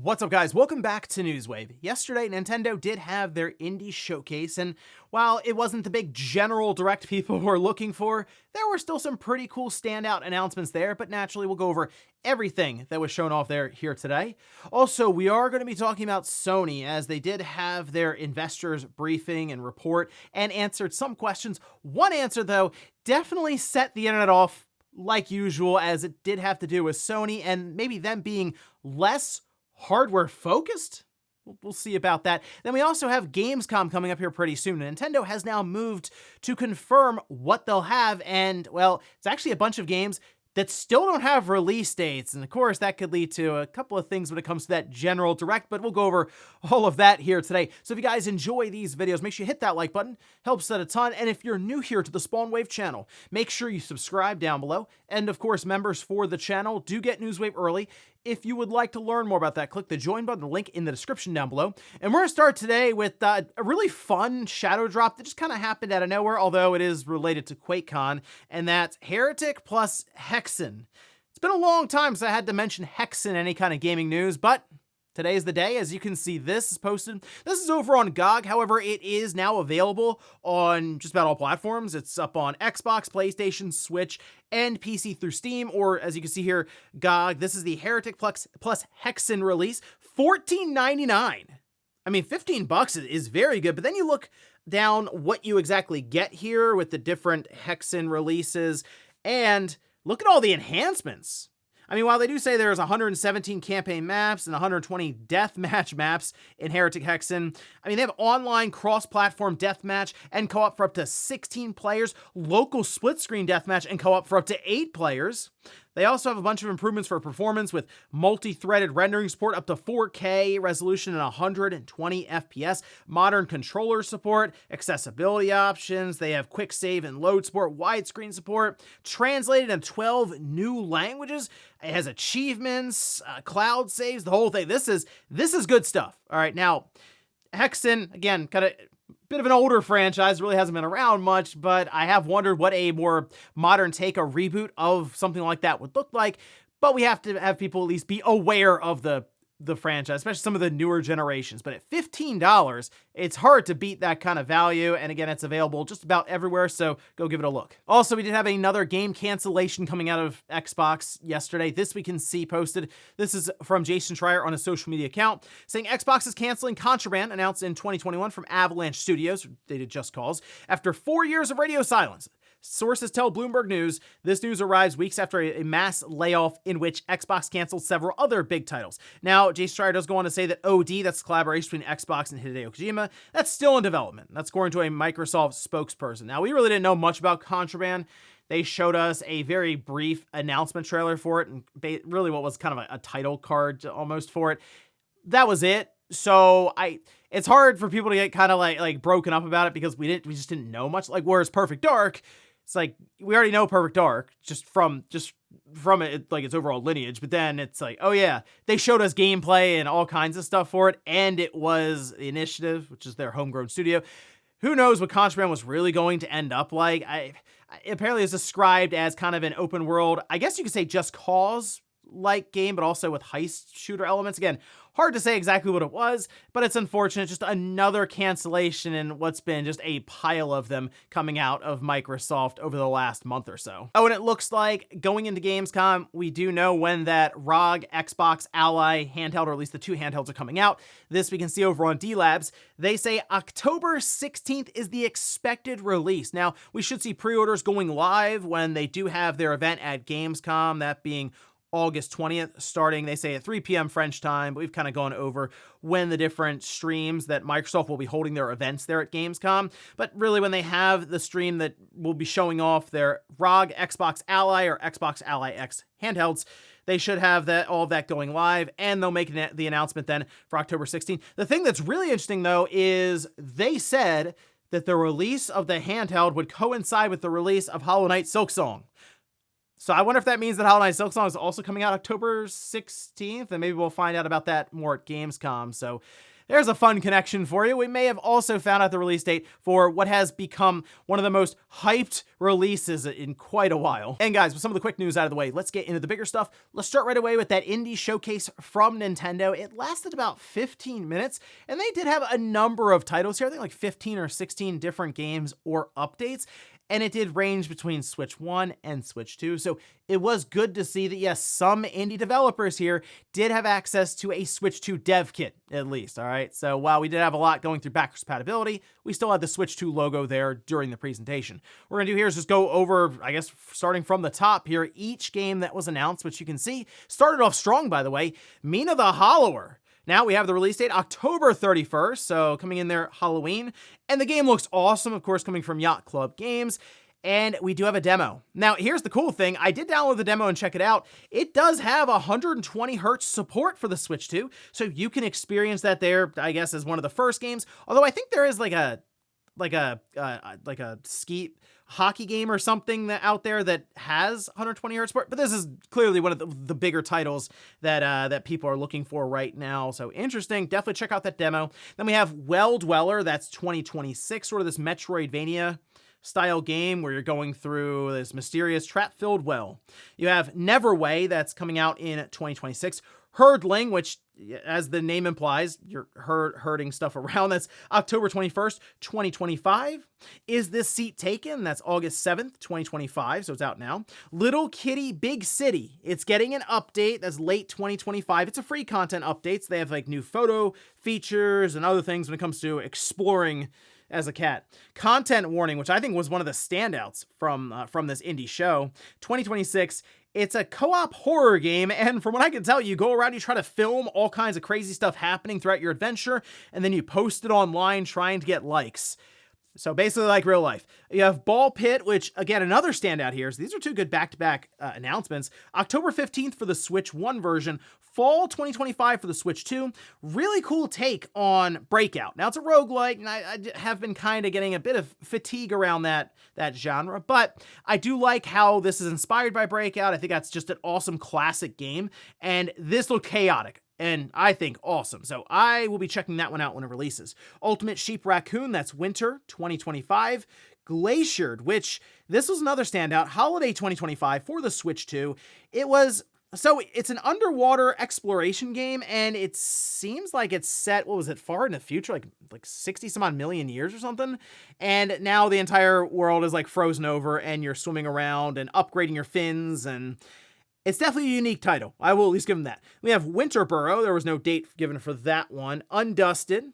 What's up, guys? Welcome back to Newswave. Yesterday, Nintendo did have their indie showcase, and while it wasn't the big general direct people were looking for, there were still some pretty cool standout announcements there, but naturally we'll go over everything that was shown off there here today. Also, we are going to be talking about Sony, as they did have their investors briefing and report and answered some questions. One answer, though, definitely set the internet off like usual, as it did have to do with Sony and maybe them being less hardware focused? We'll see about that. Then we also have Gamescom coming up here pretty soon. Nintendo has now moved to confirm what they'll have, and, well, it's actually a bunch of games that still don't have release dates. And of course, that could lead to a couple of things when it comes to that general direct, but we'll go over all of that here today. So if you guys enjoy these videos, make sure you hit that like button, helps out a ton. And if you're new here to the Spawn Wave channel, make sure you subscribe down below. And of course, members for the channel do get Newswave early. If you would like to learn more about that, click the join button, the link in the description down below. And we're going to start today with a really fun shadow drop that just kind of happened out of nowhere, although it is related to QuakeCon, and that's Heretic plus Hexen. It's been a long time since I had to mention Hexen in any kind of gaming news, but today is the day. As you can see, this is posted. This is over on GOG. However, it is now available on just about all platforms. It's up on Xbox, PlayStation, Switch, and PC through Steam, or as you can see here, GOG. This is the Heretic plus Hexen release, $14.99. I mean, $15 is very good, but then you look down what you exactly get here with the different Hexen releases, and look at all the enhancements. I mean, while they do say there's 117 campaign maps and 120 deathmatch maps in Heretic Hexen, I mean, they have online cross-platform deathmatch and co-op for up to 16 players, local split-screen deathmatch and co-op for up to 8 players. They also have a bunch of improvements for performance with multi-threaded rendering support up to 4K resolution and 120 FPS, modern controller support, accessibility options. They have quick save and load support, widescreen support, translated in 12 new languages. It has achievements, cloud saves, the whole thing. This is good stuff. All right, now, Hexen, again, kind of bit of an older franchise, really hasn't been around much, but I have wondered what a more modern take, a reboot of something like that would look like. But we have to have people at least be aware of the franchise, especially some of the newer generations. But at $15, it's hard to beat that kind of value. And again, it's available just about everywhere, so go give it a look. Also, we did have another game cancellation coming out of Xbox yesterday. This we can see posted. This is from Jason Schreier on his social media account, saying Xbox is canceling Contraband, announced in 2021 from Avalanche Studios, they did Just Cause, after 4 years of radio silence. Sources tell Bloomberg News this news arrives weeks after a mass layoff in which Xbox canceled several other big titles. Now, Jason Schreier does go on to say that OD, that's the collaboration between Xbox and Hideo Kojima, that's still in development. That's according to a Microsoft spokesperson. Now, we really didn't know much about Contraband. They showed us a very brief announcement trailer for it, and really what was kind of a title card almost for it. That was it. So it's hard for people to get kind of like broken up about it because we just didn't know much. Like, whereas Perfect Dark, it's like, we already know Perfect Dark just from it, like its overall lineage, but then it's like, oh yeah, they showed us gameplay and all kinds of stuff for it, and it was the Initiative, which is their homegrown studio. Who knows what Contraband was really going to end up like. Apparently it's described as kind of an open world, I guess you could say Just Cause like game, but also with heist shooter elements. Again, hard to say exactly what it was, but it's unfortunate. Just another cancellation in what's been just a pile of them coming out of Microsoft over the last month or so. Oh, and it looks like going into Gamescom, we do know when that ROG Xbox Ally handheld, or at least the 2 handhelds, are coming out. This we can see over on D-Labs. They say October 16th is the expected release. Now, we should see pre-orders going live when they do have their event at Gamescom, that being August 20th, starting, they say, at 3 p.m. French time, but we've kind of gone over when the different streams that Microsoft will be holding their events there at Gamescom. But really, when they have the stream that will be showing off their ROG Xbox Ally or Xbox Ally X handhelds, they should have all of that going live, and they'll make the announcement then for October 16th. The thing that's really interesting, though, is they said that the release of the handheld would coincide with the release of Hollow Knight Silksong. So I wonder if that means that Hollow Knight Silksong is also coming out October 16th, and maybe we'll find out about that more at Gamescom. So there's a fun connection for you. We may have also found out the release date for what has become one of the most hyped releases in quite a while. And guys, with some of the quick news out of the way, let's get into the bigger stuff. Let's start right away with that indie showcase from Nintendo. It lasted about 15 minutes, and they did have a number of titles here. I think like 15 or 16 different games or updates. And it did range between Switch 1 and Switch 2. So it was good to see that, yes, some indie developers here did have access to a Switch 2 dev kit, at least, all right? So while we did have a lot going through backwards compatibility, we still had the Switch 2 logo there during the presentation. What we're gonna do here is just go over, I guess, starting from the top here, each game that was announced, which you can see started off strong, by the way. Mina the Hollower. Now we have the release date, October 31st, so coming in there, Halloween. And the game looks awesome, of course, coming from Yacht Club Games. And we do have a demo. Now, here's the cool thing. I did download the demo and check it out. It does have 120 hertz support for the Switch 2, so you can experience that there, I guess, as one of the first games. Although I think there is like a ski hockey game or something that out there that has 120 hertz support, but this is clearly one of the bigger titles that people are looking for right now. So interesting. Definitely check out that demo. Then we have Well Dweller. That's 2026, sort of this Metroidvania style game where you're going through this mysterious trap-filled well. You have Neverway, that's coming out in 2026. Herdling, which, as the name implies, you're herding stuff around. That's October 21st, 2025. Is This Seat Taken? That's August 7th, 2025, so it's out now. Little Kitty Big City. It's getting an update. That's late 2025. It's a free content update, so they have like new photo features and other things when it comes to exploring as a cat. Content warning, which I think was one of the standouts from this indie show. 2026. It's a co-op horror game, and from what I can tell, you go around, you try to film all kinds of crazy stuff happening throughout your adventure, and then you post it online trying to get likes. So basically like real life. You have Ball Pit, which, again, another standout here. So these are two good back-to-back announcements. October 15th for the Switch 1 version, fall 2025 for the Switch 2. Really cool take on Breakout. Now, it's a roguelike, and I have been kind of getting a bit of fatigue around that genre, but I do like how this is inspired by Breakout. I think that's just an awesome classic game, and this looked chaotic. And I think awesome. So I will be checking that one out when it releases. Ultimate Sheep Raccoon, that's winter 2025. Glaciered, which this was another standout, holiday 2025 for the Switch 2. It's an underwater exploration game, and it seems like it's set, what was it, far in the future, like 60 some odd million years or something. And now the entire world is like frozen over, and you're swimming around and upgrading your fins, and it's definitely a unique title. I will at least give them that. We have Winterborough. There was no date given for that one. Undusted.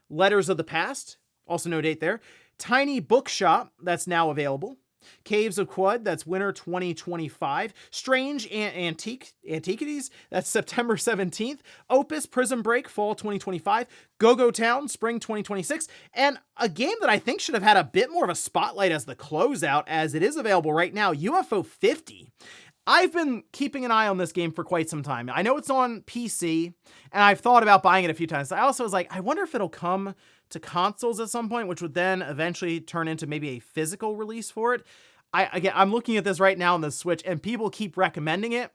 Letters of the Past. Also no date there. Tiny Bookshop. That's now available. Caves of Quud. That's winter 2025. Strange Antiquities. That's September 17th. Opus Prison Break. Fall 2025. Go-Go Town. Spring 2026. And a game that I think should have had a bit more of a spotlight as the closeout, as it is available right now. UFO 50. I've been keeping an eye on this game for quite some time. I know it's on PC, and I've thought about buying it a few times. I also was like, I wonder if it'll come to consoles at some point, which would then eventually turn into maybe a physical release for it. I'm looking at this right now on the Switch, and people keep recommending it.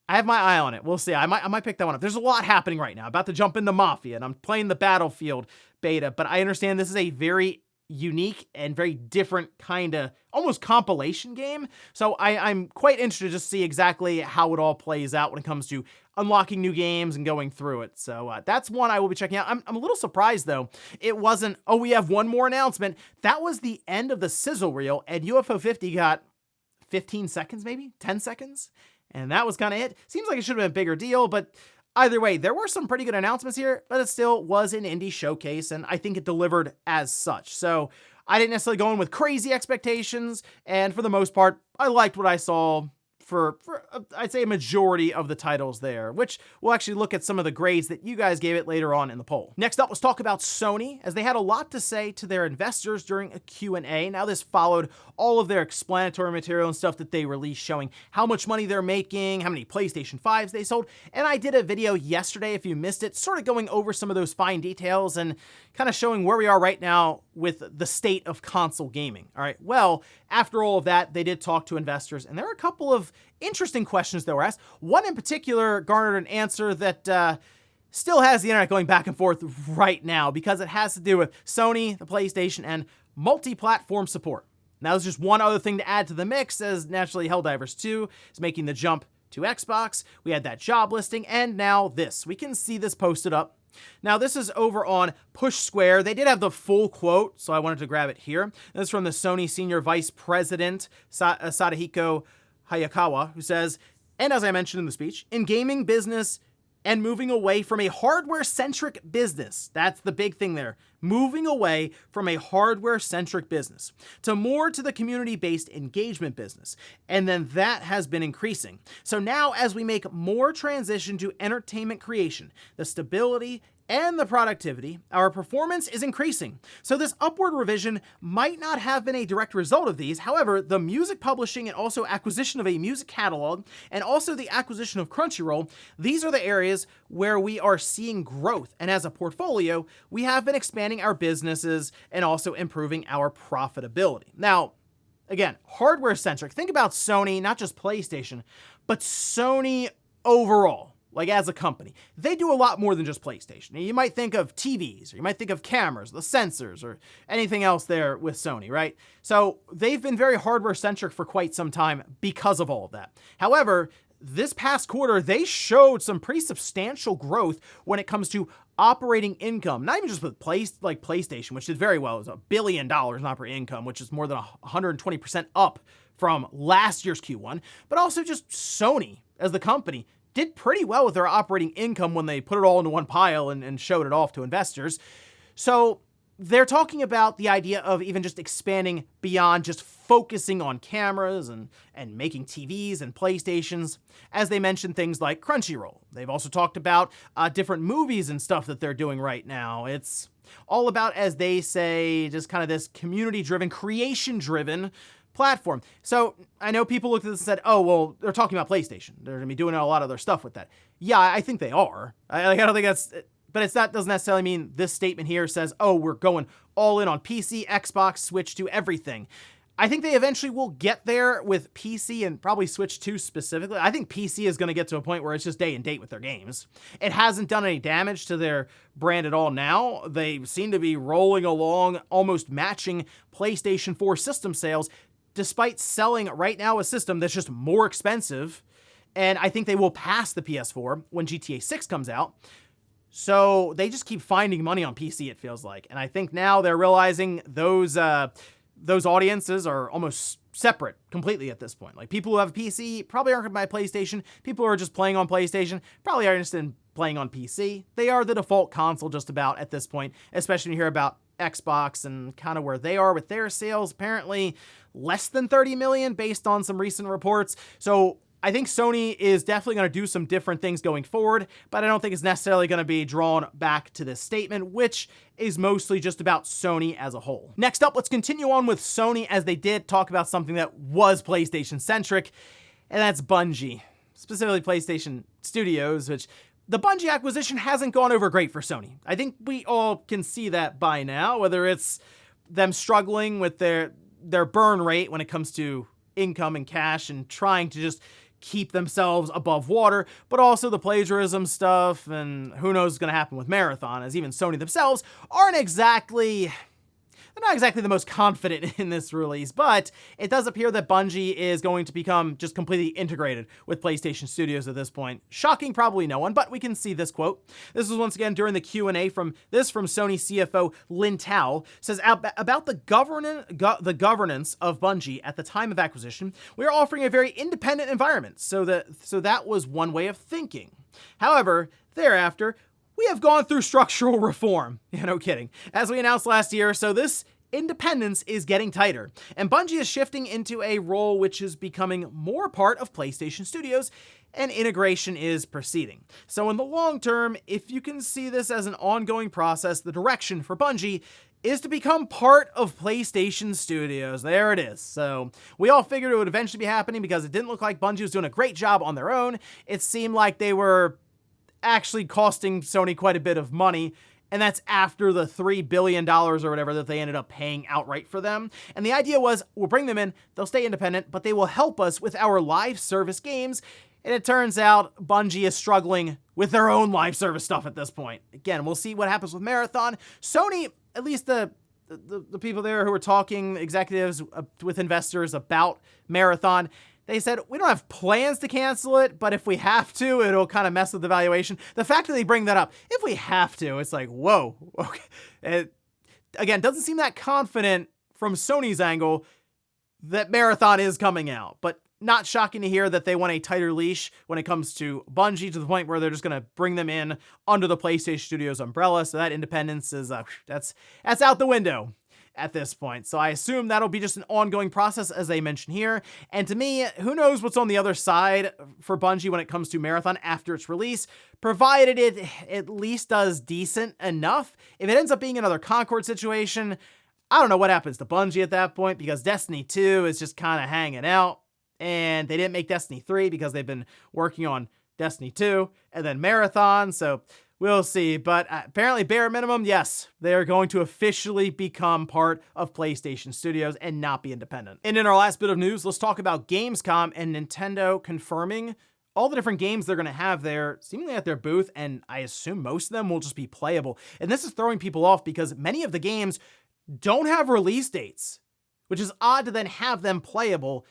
I have my eye on it. We'll see. I might pick that one up. There's a lot happening right now. I'm about to jump into Mafia, and I'm playing the Battlefield beta, but I understand this is a very unique and very different kind of almost compilation game. So I'm quite interested to see exactly how it all plays out when it comes to unlocking new games and going through it. So that's one I will be checking out. I'm a little surprised though. It wasn't, oh, we have one more announcement. That was the end of the sizzle reel, and UFO 50 got 15 seconds, maybe 10 seconds. And that was kind of it. Seems like it should have been a bigger deal, but either way, there were some pretty good announcements here, but it still was an indie showcase, and I think it delivered as such. So I didn't necessarily go in with crazy expectations, and for the most part, I liked what I saw for I'd say a majority of the titles there, which we'll actually look at some of the grades that you guys gave it later on in the poll. Next up, let's talk about Sony, as they had a lot to say to their investors during a Q&A. Now, this followed all of their explanatory material and stuff that they released showing how much money they're making, how many PlayStation 5s they sold, and I did a video yesterday, if you missed it, sort of going over some of those fine details and kind of showing where we are right now with the state of console gaming. All right, well, after all of that, they did talk to investors, and there are a couple of interesting questions that were asked. One in particular garnered an answer that still has the internet going back and forth right now because it has to do with Sony, the PlayStation, and multi-platform support. Now, there's just one other thing to add to the mix, as naturally Helldivers 2 is making the jump to Xbox. We had that job listing, and now this. We can see this posted up. Now, this is over on Push Square. They did have the full quote, so I wanted to grab it here. This is from the Sony Senior Vice President, Sadahiko Hayakawa, who says, and as I mentioned in the speech, in gaming business and moving away from a hardware-centric business. That's the big thing there. Moving away from a hardware-centric business to more to the community-based engagement business. And then that has been increasing. So now as we make more transition to entertainment creation, the stability and the productivity, our performance is increasing. So this upward revision might not have been a direct result of these. However, the music publishing and also acquisition of a music catalog and also the acquisition of Crunchyroll, these are the areas where we are seeing growth. And as a portfolio, we have been expanding our businesses and also improving our profitability. Now, again, hardware centric. Think about Sony, not just PlayStation, but Sony overall. Like as a company, they do a lot more than just PlayStation. You might think of TVs, or you might think of cameras, the sensors, or anything else there with Sony, right? So they've been very hardware centric for quite some time because of all of that. However, this past quarter, they showed some pretty substantial growth when it comes to operating income, not even just with PlayStation, which did very well. It was $1 billion in operating income, which is more than 120% up from last year's Q1, but also just Sony as the company did pretty well with their operating income when they put it all into one pile and showed it off to investors. So they're talking about the idea of even just expanding beyond just focusing on cameras and making TVs and PlayStations, as they mentioned things like Crunchyroll. They've also talked about different movies and stuff that they're doing right now. It's all about, as they say, just kind of this community-driven, creation-driven platform. So I know people looked at this and said, oh, well, they're talking about PlayStation. They're going to be doing a lot of their stuff with that. Yeah, I think they are. I don't think that's, but doesn't necessarily mean this statement here says, oh, we're going all in on PC, Xbox, Switch to everything. I think they eventually will get there with PC and probably Switch 2 specifically. I think PC is going to get to a point where it's just day and date with their games. It hasn't done any damage to their brand at all now. They seem to be rolling along, almost matching PlayStation 4 system sales, despite selling right now a system that's just more expensive. And I think they will pass the PS4 when GTA 6 comes out. So they just keep finding money on PC, it feels like. And I think now they're realizing those audiences are almost separate completely at this point. Like people who have a PC probably aren't going to buy PlayStation. People who are just playing on PlayStation probably are interested in playing on PC. They are the default console just about at this point, especially when you hear about Xbox and kind of where they are with their sales, apparently less than 30 million based on some recent reports. So I think Sony is definitely going to do some different things going forward, but I don't think it's necessarily going to be drawn back to this statement, which is mostly just about Sony as a whole. Next up, let's continue on with Sony, as they did talk about something that was PlayStation centric, and that's Bungie, specifically PlayStation Studios, which the Bungie acquisition hasn't gone over great for Sony. I think we all can see that by now, whether it's them struggling with their burn rate when it comes to income and cash and trying to just keep themselves above water, but also the plagiarism stuff, and who knows what's going to happen with Marathon, as even Sony themselves aren't exactly... They're not exactly the most confident in this release, but it does appear that Bungie is going to become just completely integrated with PlayStation Studios at this point. Shocking probably no one, but we can see this quote. This was once again during the Q&A from Sony CFO Lin Tao. Says, about the governance of Bungie at the time of acquisition, we are offering a very independent environment, so that was one way of thinking. However, thereafter, we have gone through structural reform. Yeah, no kidding. As we announced last year, so this independence is getting tighter, and Bungie is shifting into a role which is becoming more part of PlayStation Studios, and integration is proceeding. So in the long term, if you can see this as an ongoing process, the direction for Bungie is to become part of PlayStation Studios. There it is. So we all figured it would eventually be happening because it didn't look like Bungie was doing a great job on their own. It seemed like they were actually costing Sony quite a bit of money, and that's after the $3 billion or whatever that they ended up paying outright for them. And the idea was, we'll bring them in, they'll stay independent, but they will help us with our live service games, And it turns out Bungie is struggling with their own live service stuff at this point. Again, we'll see what happens with Marathon. Sony, at least the people there who were talking, executives with investors about Marathon, they said, we don't have plans to cancel it, but if we have to, it'll kind of mess with the valuation. The fact that they bring that up, if we have to, it's like, whoa. Okay. It, again, doesn't seem that confident from Sony's angle that Marathon is coming out, but not shocking to hear that they want a tighter leash when it comes to Bungie, to the point where they're just going to bring them in under the PlayStation Studios umbrella. So that independence is, that's out the window at this point. So I assume that'll be just an ongoing process, as they mentioned here. And to me, who knows what's on the other side for Bungie when it comes to Marathon after its release, provided it at least does decent enough. If it ends up being another Concord situation, I don't know what happens to Bungie at that point, because Destiny 2 is just kind of hanging out. And they didn't make Destiny 3 because they've been working on Destiny 2 and then Marathon. So we'll see. But apparently, bare minimum, yes, they are going to officially become part of PlayStation Studios and not be independent. And in our last bit of news, let's talk about Gamescom and Nintendo confirming all the different games they're going to have there, seemingly at their booth. And I assume most of them will just be playable. And this is throwing people off because many of the games don't have release dates, which is odd to then have them playable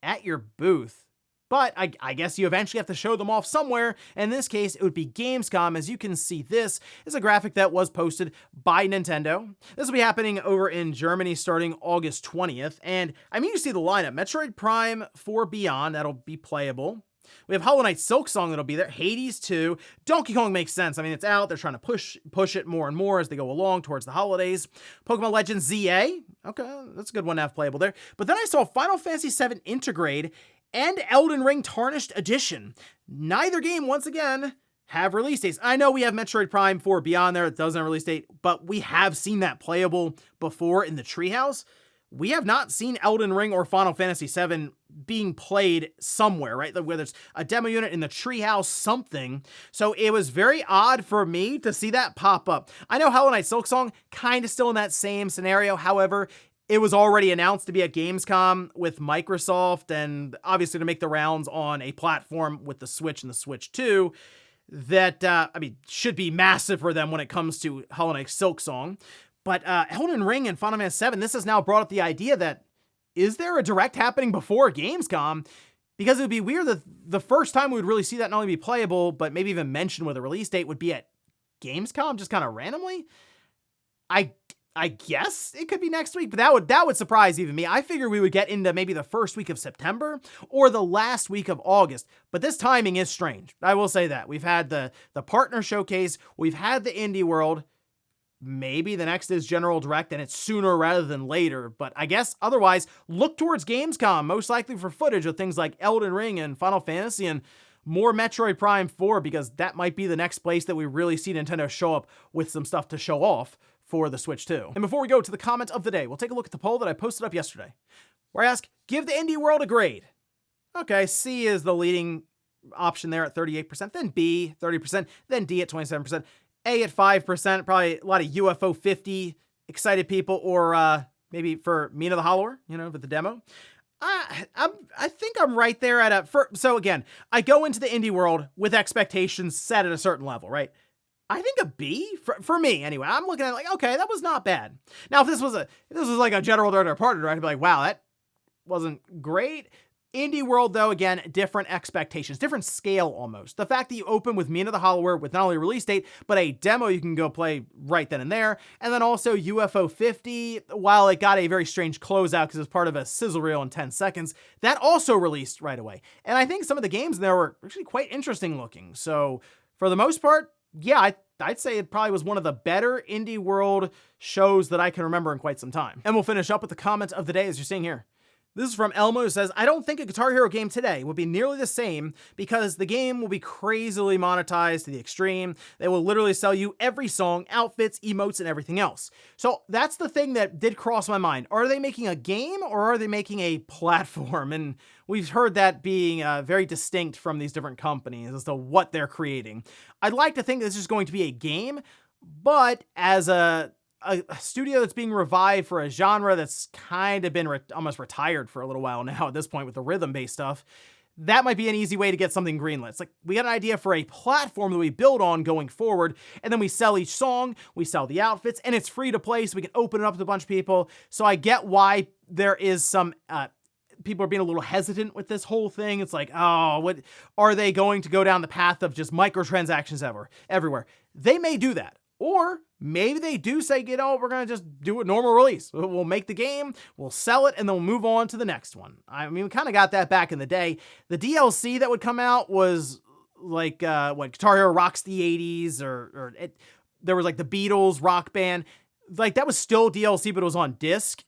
at your booth. But I guess you eventually have to show them off somewhere. In this case, it would be Gamescom. As you can see, this is a graphic that was posted by Nintendo. This will be happening over in Germany starting August 20th. And I mean, you see the lineup. Metroid Prime 4 Beyond, that'll be playable. We have Hollow Knight Silksong that'll be there. Hades 2. Donkey Kong makes sense. I mean, it's out. They're trying to push it more and more as they go along towards the holidays. Pokemon Legends ZA. Okay, that's a good one to have playable there. But then I saw Final Fantasy VII Intergrade and Elden Ring Tarnished Edition. Neither game, once again, have release dates. I know we have Metroid Prime 4 Beyond there. It doesn't have a release date, but we have seen that playable before in the Treehouse. We have not seen Elden Ring or Final Fantasy VII being played somewhere, right? Whether it's a demo unit in the Treehouse, something. So it was very odd for me to see that pop up. I know Hollow Knight Silksong kind of still in that same scenario. However, it was already announced to be at Gamescom with Microsoft, and obviously to make the rounds on a platform with the Switch and the Switch 2 that, I mean, should be massive for them when it comes to Hollow Knight Silksong. But Elden Ring and Final Fantasy VII, this has now brought up the idea that, is there a direct happening before Gamescom? Because it would be weird that the first time we would really see that not only be playable, but maybe even mentioned with a release date would be at Gamescom, just kind of randomly. I guess it could be next week, but that would surprise even me. I figure we would get into maybe the first week of September or the last week of August, but this timing is strange. I will say that. We've had the partner showcase, we've had the Indie World. Maybe the next is General Direct and it's sooner rather than later, but I guess otherwise look towards Gamescom, most likely for footage of things like Elden Ring and Final Fantasy and more Metroid Prime 4, because that might be the next place that we really see Nintendo show up with some stuff to show off for the Switch 2. And before we go to the comment of the day, we'll take a look at the poll that I posted up yesterday, where I ask, give the Indie World a grade. Okay, C is the leading option there at 38%, then B, 30%, then D at 27%. A at 5%, probably a lot of UFO 50 excited people, or maybe for Mina the Hollower, with the demo. I think I'm right there at so again, I go into the indie world with expectations set at a certain level, right? I think a B for me anyway. I'm looking at it like, okay, that was not bad. Now, if this was like a general director partner, I'd be like, wow, that wasn't great. Indie world, though, again, different expectations, different scale almost. The fact that you open with Mina the Hollower with not only a release date, but a demo you can go play right then and there. And then also UFO 50, while it got a very strange closeout because it was part of a sizzle reel in 10 seconds, that also released right away. And I think some of the games there were actually quite interesting looking. So for the most part, yeah, I'd say it probably was one of the better indie world shows that I can remember in quite some time. And we'll finish up with the comment of the day as you're seeing here. This is from Elmo, who says, I don't think a Guitar Hero game today would be nearly the same because the game will be crazily monetized to the extreme. They will literally sell you every song, outfits, emotes, and everything else. So that's the thing that did cross my mind. Are they making a game or are they making a platform? And we've heard that being very distinct from these different companies as to what they're creating. I'd like to think this is going to be a game, but as a studio that's being revived for a genre that's kind of been almost retired for a little while now at this point with the rhythm-based stuff, that might be an easy way to get something greenlit. It's like, we got an idea for a platform that we build on going forward, and then we sell each song, we sell the outfits, and it's free to play, so we can open it up to a bunch of people. So I get why there is some, people are being a little hesitant with this whole thing. It's like, oh, what are they going to go down the path of just microtransactions everywhere? They may do that. Or maybe they do say, you know, we're going to just do a normal release. We'll make the game, we'll sell it, and then we'll move on to the next one. I mean, we kind of got that back in the day. The DLC that would come out was like, Guitar Hero Rocks the 80s, there was like the Beatles Rock Band. Like, that was still DLC, but it was on disc.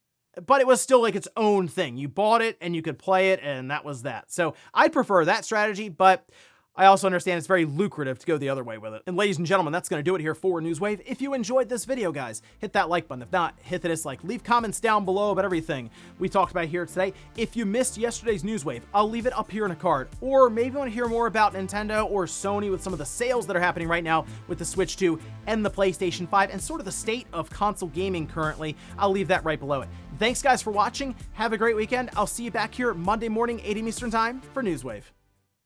But it was still like its own thing. You bought it and you could play it, and that was that. So I'd prefer that strategy, but I also understand it's very lucrative to go the other way with it. And ladies and gentlemen, that's going to do it here for Newswave. If you enjoyed this video, guys, hit that like button. If not, hit the dislike. Leave comments down below about everything we talked about here today. If you missed yesterday's Newswave, I'll leave it up here in a card. Or maybe you want to hear more about Nintendo or Sony with some of the sales that are happening right now with the Switch 2 and the PlayStation 5 and sort of the state of console gaming currently. I'll leave that right below it. Thanks, guys, for watching. Have a great weekend. I'll see you back here Monday morning, 8 a.m. Eastern Time for Newswave.